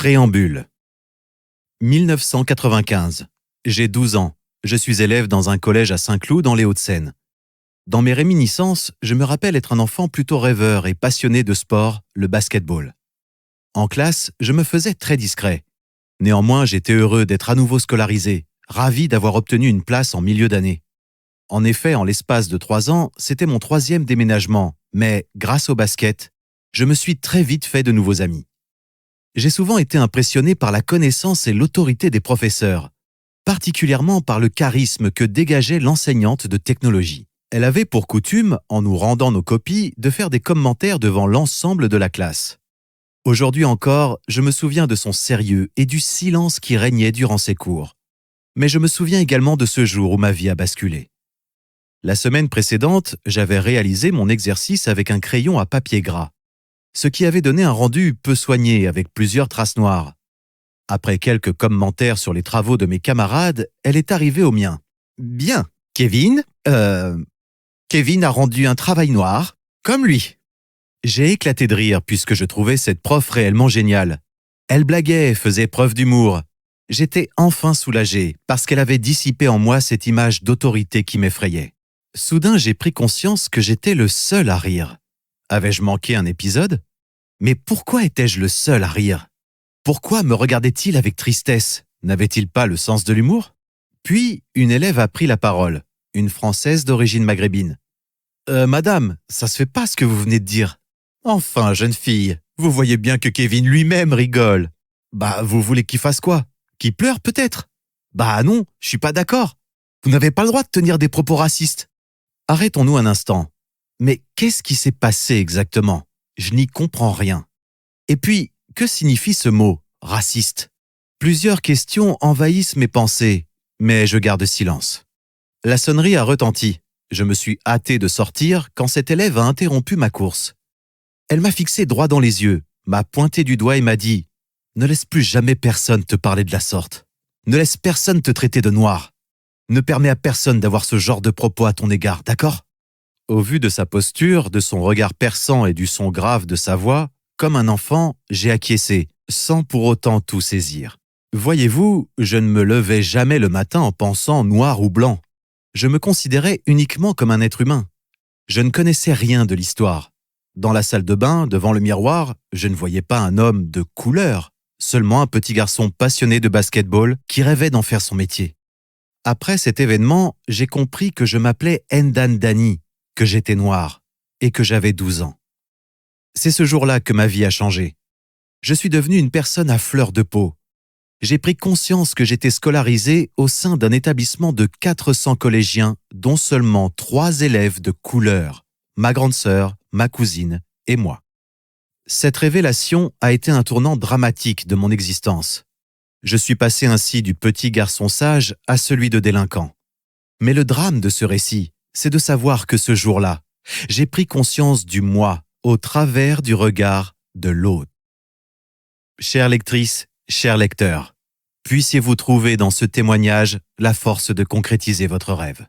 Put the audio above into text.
Préambule. 1995. J'ai 12 ans. Je suis élève dans un collège à Saint-Cloud dans les Hauts-de-Seine. Dans mes réminiscences, je me rappelle être un enfant plutôt rêveur et passionné de sport, le basketball. En classe, je me faisais très discret. Néanmoins, j'étais heureux d'être à nouveau scolarisé, ravi d'avoir obtenu une place en milieu d'année. En effet, en l'espace de 3 ans, c'était mon 3e déménagement, mais grâce au basket, je me suis très vite fait de nouveaux amis. J'ai souvent été impressionné par la connaissance et l'autorité des professeurs, particulièrement par le charisme que dégageait l'enseignante de technologie. Elle avait pour coutume, en nous rendant nos copies, de faire des commentaires devant l'ensemble de la classe. Aujourd'hui encore, je me souviens de son sérieux et du silence qui régnait durant ses cours. Mais je me souviens également de ce jour où ma vie a basculé. La semaine précédente, j'avais réalisé mon exercice avec un crayon à papier gras, ce qui avait donné un rendu peu soigné avec plusieurs traces noires. Après quelques commentaires sur les travaux de mes camarades, elle est arrivée au mien. « Bien, Kevin a rendu un travail noir, comme lui. » J'ai éclaté de rire puisque je trouvais cette prof réellement géniale. Elle blaguait, faisait preuve d'humour. J'étais enfin soulagé parce qu'elle avait dissipé en moi cette image d'autorité qui m'effrayait. Soudain, j'ai pris conscience que j'étais le seul à rire. Avais-je manqué un épisode ? Mais pourquoi étais-je le seul à rire ? Pourquoi me regardait-il avec tristesse ? N'avait-il pas le sens de l'humour ? Puis, une élève a pris la parole, une Française d'origine maghrébine. « Madame, ça se fait pas ce que vous venez de dire. »« Enfin, jeune fille, vous voyez bien que Kevin lui-même rigole. »« Bah, vous voulez qu'il fasse quoi ? Qu'il pleure peut-être ? »« Bah non, je suis pas d'accord. Vous n'avez pas le droit de tenir des propos racistes. » Arrêtons-nous un instant. Mais qu'est-ce qui s'est passé exactement ? Je n'y comprends rien. Et puis, que signifie ce mot, raciste ? Plusieurs questions envahissent mes pensées, mais je garde silence. La sonnerie a retenti. Je me suis hâté de sortir quand cette élève a interrompu ma course. Elle m'a fixé droit dans les yeux, m'a pointé du doigt et m'a dit « Ne laisse plus jamais personne te parler de la sorte. Ne laisse personne te traiter de noir. Ne permets à personne d'avoir ce genre de propos à ton égard, d'accord ?» Au vu de sa posture, de son regard perçant et du son grave de sa voix, comme un enfant, j'ai acquiescé, sans pour autant tout saisir. Voyez-vous, je ne me levais jamais le matin en pensant noir ou blanc. Je me considérais uniquement comme un être humain. Je ne connaissais rien de l'histoire. Dans la salle de bain, devant le miroir, je ne voyais pas un homme de couleur, seulement un petit garçon passionné de basketball qui rêvait d'en faire son métier. Après cet événement, j'ai compris que je m'appelais Endan Dani, que j'étais noir et que j'avais 12 ans. C'est ce jour-là que ma vie a changé. Je suis devenu une personne à fleur de peau. J'ai pris conscience que j'étais scolarisé au sein d'un établissement de 400 collégiens, dont seulement 3 élèves de couleur, ma grande sœur, ma cousine et moi. Cette révélation a été un tournant dramatique de mon existence. Je suis passé ainsi du petit garçon sage à celui de délinquant. Mais le drame de ce récit, c'est de savoir que ce jour-là, j'ai pris conscience du moi au travers du regard de l'autre. Chère lectrice, cher lecteur, puissiez-vous trouver dans ce témoignage la force de concrétiser votre rêve.